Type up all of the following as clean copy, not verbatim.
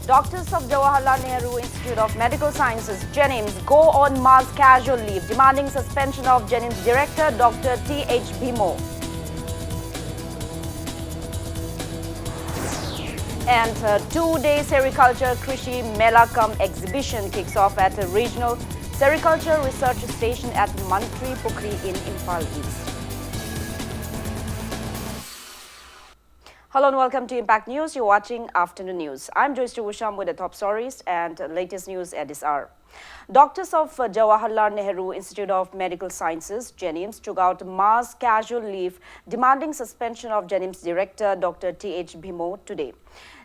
Doctors of Jawaharlal Nehru Institute of Medical Sciences, JNIMS, go on mass casual leave, demanding suspension of JNIMS Director Dr. T.H. Bhimo. And two-day Sericulture Krishi Mela Cum exhibition kicks off at a regional Sericulture Research Station at Manipur in Imphal East. Hello and welcome to Impact News. You're watching Afternoon News. I'm Joyce Wusham with the top stories and latest news at this hour. Doctors of Jawaharlal Nehru Institute of Medical Sciences, JNIMS, took out mass casual leave demanding suspension of JNIMS Director Dr. T.H. Bhimo today.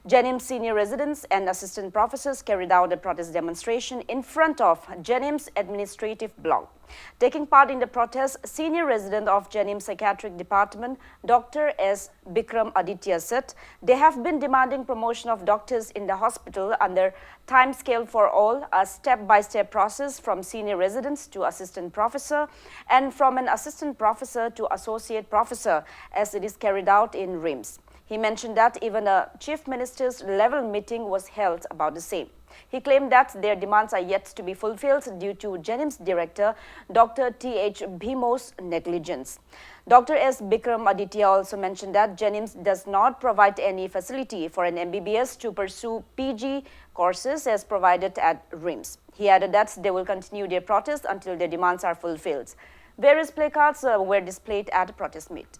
JNIMS senior residents and assistant professors carried out a protest demonstration in front of JNIMS administrative block. Taking part in the protest, senior resident of JNIMS Psychiatric Department, Dr. S. Bikram Aditya said they have been demanding promotion of doctors in the hospital under time scale for all, a step-by-step process from senior residents to assistant professor and from an assistant professor to associate professor as it is carried out in RIMS. He mentioned that even a chief minister's level meeting was held about the same. He claimed that their demands are yet to be fulfilled due to JNIMS director Dr. T.H. Bhimo's negligence. Dr. S. Bikram Aditya also mentioned that JNIMS does not provide any facility for an MBBS to pursue PG courses as provided at RIMS. He added that they will continue their protest until their demands are fulfilled. Various placards were displayed at the protest meet.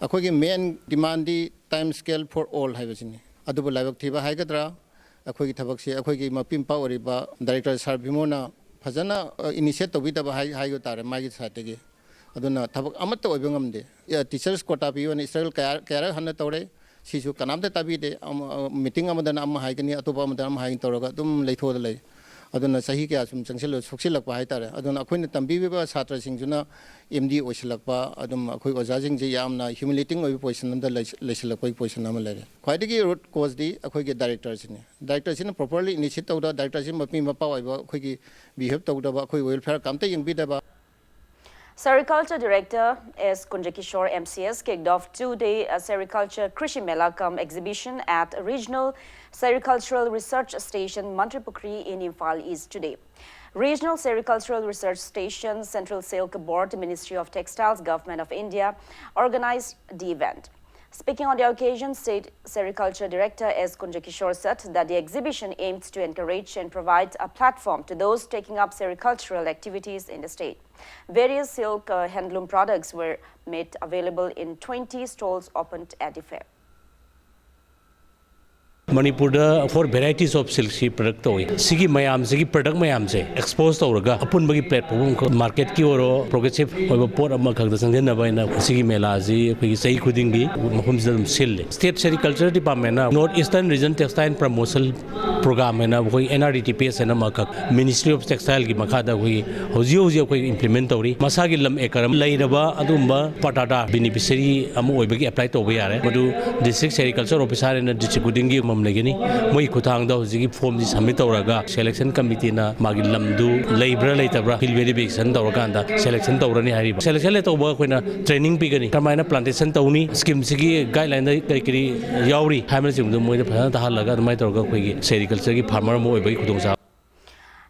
Our main demand time scale for all haibasini adubu laibak thiba haigadra akhoi thabak se akhoi mapim pa oriba director sir bhimona phajana initiate tobidaba haigo tare magi satege aduna thabak amatta oibngamde teachers quota pi on israel kaya hanna tore sisu kanamta tabide meeting amadana am haigani atopa amadana haigin toroga dum leithoda lei aduna sahi kya sum changsil soksilakpa haitare aduna akhoina tambiba satra singjuna MD oisilakpa adum akhoi ojajing je yamna humiliating oi position amda leisilakpa position am lere khwaidagi root cause di akhoi ge director sin properly initiate tawda director sin mapi mapa oiba akhoi gi behave tawda ba akhoi welfare kamta yengbi. Sericulture Director S. Kunjakishore MCS kicked off two-day Sericulture Krishi Mela Cum exhibition at Regional Sericultural Research Station Manipur in Imphal East today. Regional Sericultural Research Station, Central Silk Board, Ministry of Textiles, Government of India organized the event. Speaking on the occasion, State Sericulture Director S. Kunjakishore said that the exhibition aims to encourage and provide a platform to those taking up sericultural activities in the state. Various silk handloom products were made available in 20 stalls opened at the fair. Manipur for varieties of silk product sigi mayam sigi product mayam se expose tawraga apun bagi platform ko market ki oro progressive oiba pot ama khagda sangden na baina sigi mela ji phi sei khuding gi mahum jam sil state sericulture department na north eastern region textile promotion program na koi NRDTPS na makak ministry of textile gi makha da koi hoji koi implement tawri masa gi lam ekaram leiraba adumba patata beneficiary amu oiba gi apply tawba yare madu district sericulture officer na district khuding gi Legani, Moi Kutang da Zigi form this Hamitoraga, selection committee na Magilamdu, Labra later, Hilveri Bix and Doraganda, selection Dorani Hariba. Selection let over when a training bigani, Kamina plantation Tony, Skim Sigi, guideline, Kaikiri, Yauri, Hamilton, the Moida Halaga, the Mitoga, Sericulture, Palmer Mo, Kutunza.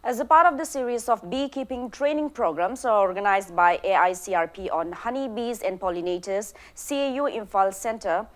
As a part of the series of beekeeping training programs organized by AICRP on honeybees and pollinators, CAU Imphal Center,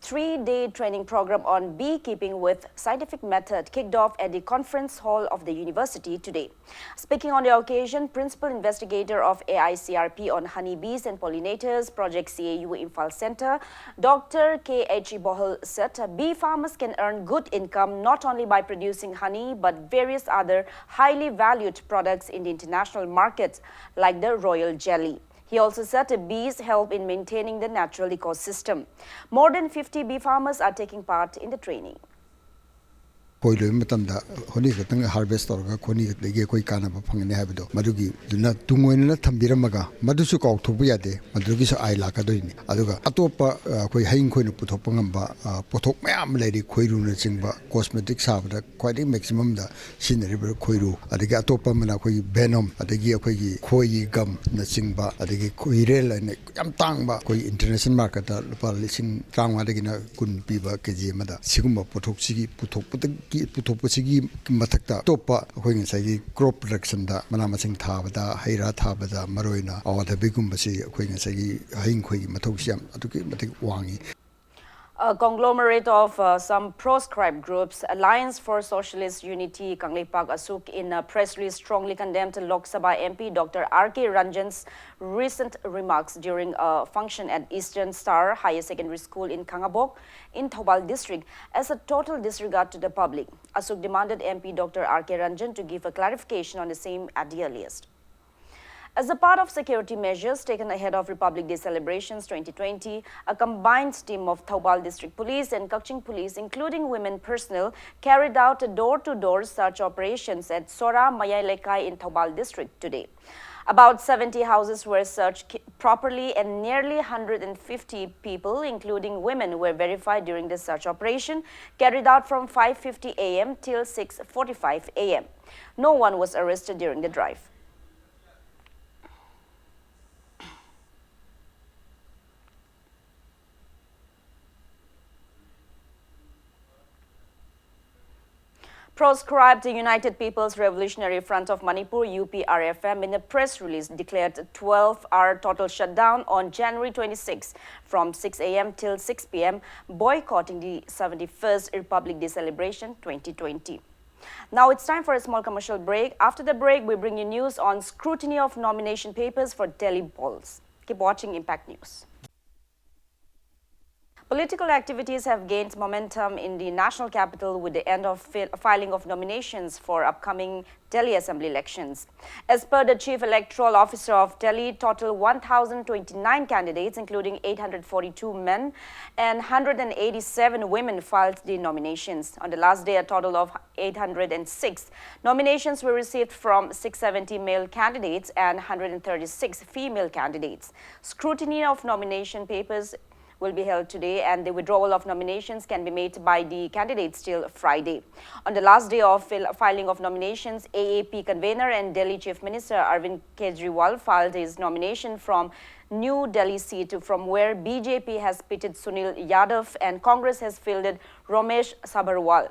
3-day training program on beekeeping with scientific method kicked off at the conference hall of the university today. Speaking on the occasion, Principal Investigator of AICRP on honeybees and pollinators, Project CAU Imphal Center, Dr. K.H. Bohal said bee farmers can earn good income not only by producing honey but various other highly valued products in the international markets like the royal jelly. He also said bees help in maintaining the natural ecosystem. More than 50 bee farmers are taking part in the training. khoi loi matamda honi gatang harvest torga khoni lege koi kana ba phangne habdo madugi duna tungoina thambiramaga madusu kaw thobu yade madugi so ai laka doini aduga atopa koi haing khoi nu puthok pangamba pothok mayam leiri khoiru na chingba cosmetic sabda kwai maximum da sinari ber khoiru adagi atopa mana koi venom adagi koi gi khoi gam na chingba adagi koi rel ne yam tangba koi international market da lupa lising tangwa dagi na kun piba keji mada sigumba pothok sigi puthok पुथोपसिगी मथक्ता तोपा अखोइ ngasai crop production da mana masing thabada haira thabada maroina awadhabigumba अखोइ ngasai haing khoi mathausiam aduki matik wangi. A conglomerate of some proscribed groups, Alliance for Socialist Unity, Kangleipak Asuk, in a press release strongly condemned Lok Sabha MP Dr. R.K. Ranjan's recent remarks during a function at Eastern Star Higher Secondary School in Kangabok in Thoubal district as a total disregard to the public. Asuk demanded MP Dr. R.K. Ranjan to give a clarification on the same at the earliest. As a part of security measures taken ahead of Republic Day celebrations 2020, a combined team of Thoubal District Police and Kaching Police, including women personnel, carried out door-to-door search operations at Sora Mayailekai in Thoubal District today. About 70 houses were searched properly and nearly 150 people, including women, were verified during the search operation carried out from 5:50 a.m. till 6:45 a.m. No one was arrested during the drive. Proscribed United People's Revolutionary Front of Manipur UPRFM in a press release declared a 12-hour total shutdown on January 26 from 6 a.m. till 6 p.m., boycotting the 71st Republic Day celebration 2020. Now it's time for a small commercial break. After the break, we bring you news on scrutiny of nomination papers for Delhi polls. Keep watching Impact News. Political activities have gained momentum in the national capital with the end of filing of nominations for upcoming Delhi Assembly elections. As per the Chief Electoral Officer of Delhi, total 1,029 candidates, including 842 men and 187 women, filed the nominations. On the last day, a total of 806 nominations were received from 670 male candidates and 136 female candidates. Scrutiny of nomination papers will be held today, and the withdrawal of nominations can be made by the candidates till Friday. On the last day of filing of nominations, AAP convener and Delhi Chief Minister Arvind Kejriwal filed his nomination from New Delhi seat, from where BJP has pitted Sunil Yadav and Congress has fielded Ramesh Sabharwal.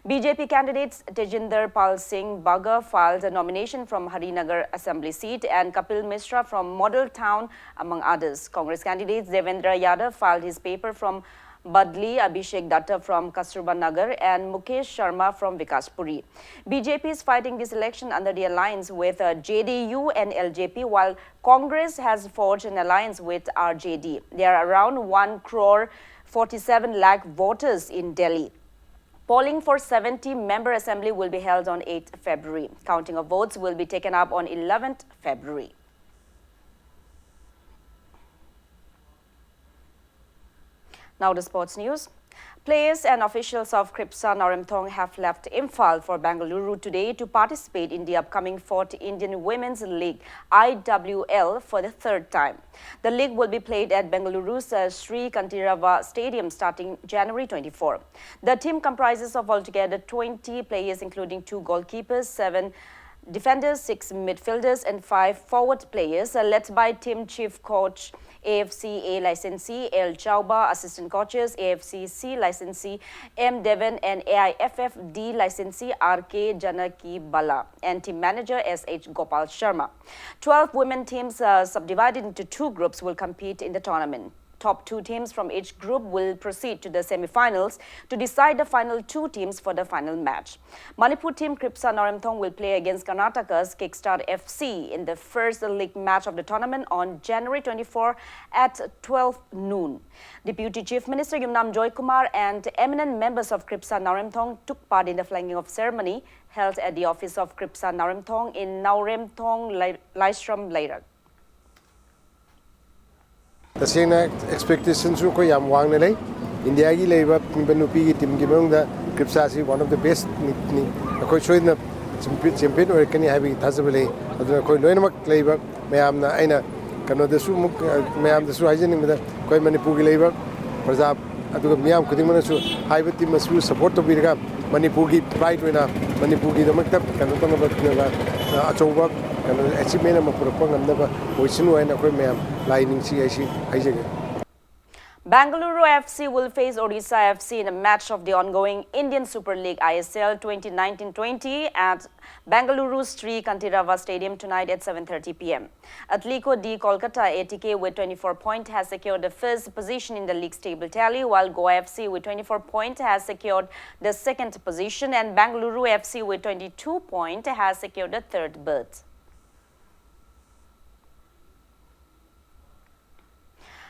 BJP candidates Tejinder Pal Singh Bagga filed a nomination from Harinagar Assembly seat and Kapil Mishra from Model Town, among others. Congress candidates Devendra Yadav filed his paper from Badli, Abhishek Datta from Kasturba Nagar and Mukesh Sharma from Vikaspuri. BJP is fighting this election under the alliance with JDU and LJP, while Congress has forged an alliance with RJD. There are around 1 crore 47 lakh voters in Delhi. Polling for 70-member assembly will be held on 8th February. Counting of votes will be taken up on 11th February. Now the sports news. Players and officials of Kripsa Narimthong have left Imphal for Bengaluru today to participate in the upcoming 4th Indian Women's League IWL for the third time. The league will be played at Bengaluru's Sri Kantirava Stadium starting January 24. The team comprises of altogether 20 players, including 2 goalkeepers, 7 defenders, 6 midfielders and 5 forward players, led by team chief coach AFC A licensee L Chauba, assistant coaches AFC C licensee M Devan and AIFF D licensee RK Janaki Bala and team manager SH Gopal Sharma. 12 women teams subdivided into 2 groups will compete in the tournament. Top 2 teams from each group will proceed to the semi-finals to decide the final 2 teams for the final match. Manipur team Kripsa Narimthong will play against Karnataka's Kickstart FC in the first league match of the tournament on January 24 at 12 noon. Deputy Chief Minister Yumnam Joy Kumar and eminent members of Kripsa Narimthong took part in the flagging off ceremony held at the office of Kripsa Narimthong in Nauremthong, Laistram, Lairak. तसेंना expectation सु को याम वांगने ले India की लेबा पिंबनुपी की team की मनुंग दा ꯀ꯭ꯔꯤꯞꯁꯥꯁꯤ one of the ꯕꯦꯁꯅꯤ ꯑꯩꯈꯣꯏ ꯁꯣꯏꯗꯅ ꯆꯦꯝꯄꯤꯌꯟ ꯑꯣꯏꯔꯛꯀꯅꯤ ꯍꯥꯏꯕꯒꯤ ꯊꯥꯖꯕ ꯂꯩ ꯑꯗꯨꯅ ꯑꯩꯈꯣꯏ ꯂꯣꯏꯅꯃꯛ ꯂꯩꯕ ꯃꯌꯥꯝꯅ ꯑꯩꯅ ꯀꯩꯅꯣꯗꯁꯨ ꯑꯃꯨꯛ ꯃꯌꯥꯝꯗꯁꯨ ꯍꯥꯏꯖꯅꯤꯡꯕꯗ ꯑꯩꯈꯣꯏ ꯃꯅꯤꯄꯨꯔꯒꯤ ꯂꯩꯕ ꯄ꯭ꯔꯖꯥ ꯑꯗꯨꯒ ꯃꯤꯌꯥꯝ ꯈꯨꯗꯤꯡꯃꯛꯅꯁꯨ ꯍꯥꯏꯕ ꯇꯤꯝ ꯑꯁꯤꯕꯨ ꯁꯄꯣꯔꯠ ꯇꯧꯕꯤꯔꯒ ꯃꯅꯤꯄꯨꯔꯒꯤ ꯄ꯭ꯔꯥꯏꯗ ꯑꯣꯏꯅ ꯃꯅꯤꯄꯨꯔꯒꯤꯗꯃꯛꯇ ꯀꯩꯅꯣ ꯇꯧꯅꯕ ꯑꯆꯧꯕ ꯀꯩꯅꯣ ꯑꯦꯆꯤꯞꯃꯦꯟ ꯑꯃ ꯄꯨꯔꯛꯄ ꯉꯝꯅꯕ ꯑꯣꯏꯁꯅꯨ ꯍꯥꯏꯅ ꯑꯩꯈꯣꯏ ꯃꯌꯥꯝ ꯂꯥꯏ ꯅꯤꯡꯁꯤ ꯑꯩꯁꯤ ꯍꯥꯏꯖꯒꯦ. Bengaluru FC will face Odisha FC in a match of the ongoing Indian Super League ISL 2019-20 at Bengaluru's Sri Kantirava Stadium tonight at 7:30 p.m. Atlico de Kolkata ATK with 24 points has secured the first position in the league's table tally, while Goa FC with 24 points has secured the second position and Bengaluru FC with 22 points has secured the third berth.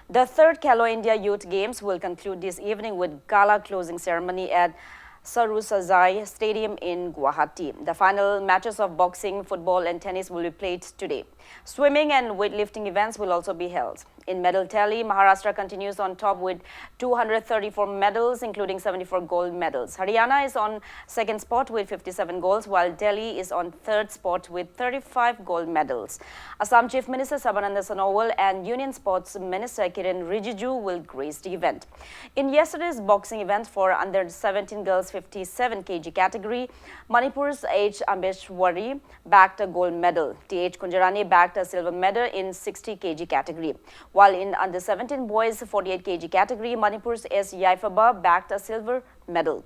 The third Khelo India Youth Games will conclude this evening with gala closing ceremony at Sarusazai Stadium in Guwahati. The final matches of boxing, football and tennis will be played today. Swimming and weightlifting events will also be held. In medal tally, Maharashtra continues on top with 234 medals, including 74 gold medals. Haryana is on second spot with 57 golds, while Delhi is on third spot with 35 gold medals. Assam Chief Minister Sabananda Sonowal and Union Sports Minister Kiren Rijiju will grace the event. In yesterday's boxing event for under 17 girls 57 kg category, Manipur's H. Ambeshwari bagged a gold medal. T.H. Kunjarani bagged a silver medal in 60 kg category. While in under 17 boys 48 kg category, Manipur's S. Yaifaba bagged a silver medal.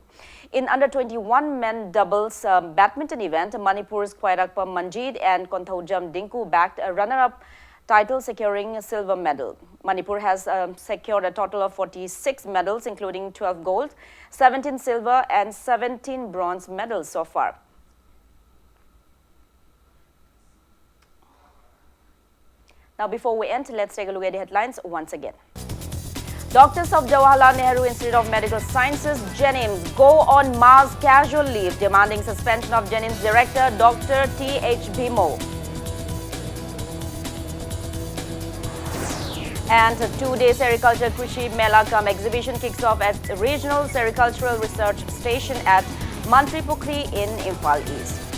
In under 21 men doubles badminton event, Manipur's Khwairakpa Manjeet and Konthaujam Dinku bagged a runner-up title, securing a silver medal. Manipur has secured a total of 46 medals, including 12 gold, 17 silver and 17 bronze medals so far. Now, before we end, let's take a look at the headlines once again. Doctors of Jawaharlal Nehru Institute of Medical Sciences, JNIMS, go on mass casual leave, demanding suspension of JNIMS Director Dr. T.H. Bhimo. And a two-day Sericulture Krishi Mela Cum exhibition kicks off at Regional Sericultural Research Station at Mantripukri in Imphal East.